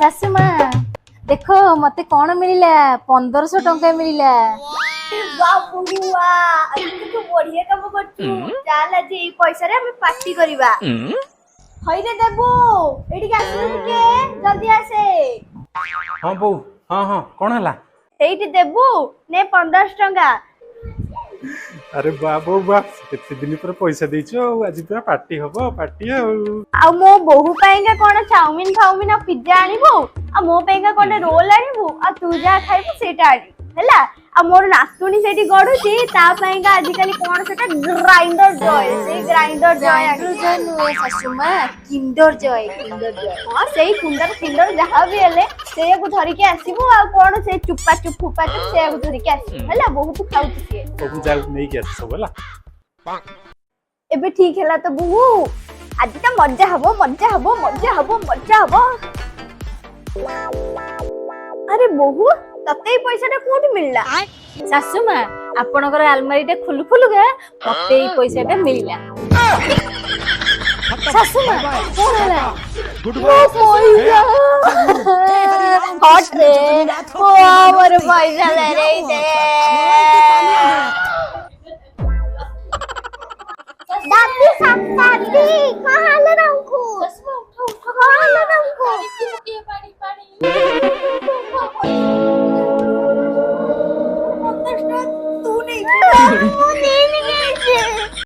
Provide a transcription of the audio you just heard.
शाशु माँ देखो मते कौन मिला 1500 टंका मिला। तू बढ़िया काम करछु चल आज ए पैसा रे हम पार्टी करबा हइरे देबू एठी आसु के जल्दी आसे हाँ बो हाँ हाँ कौन है एठी देबू ने 1500 टंका अरे बाबू बा एते दिन पर पैसा देछु आज पूरा पार्टी हबो पार्टी आ मो बहु पाएगा कोन चाउमीन खाउमीन आ पिज्जा आनिबो आ मो पाएगा कोन रोल आनिबो आ तू जा खाइबो सेटा आनी हैला आ मोर नातुनी सेठी गडुची ता पाएगा आजिकली कोन सेटा ग्राइंडर जॉय से ग्राइंडर जॉय नुए शाशु माँ किंडर जॉय हां सेही किंडर जहां भी हेले से को धरि के आसीबो आ कोन से चुप्पा चुप फुपा चुप से को धरि के आसी हैला बहुत खाउची से सब जाउ नहीं के सब होला एबे ठीक हैला तो बुहु आज त मजा हबो अरे बहु तते पैसा टा कोठी मिलला शाशु माँ आपणकर आलमारी टे खुलु खुलु गे मते ई पैसा टे मिलला। शाशु माँ कौन हला गुड पैसा हट रे ओ हमर पैसा ले रे दे दादी कहाँ ले रहा हूँ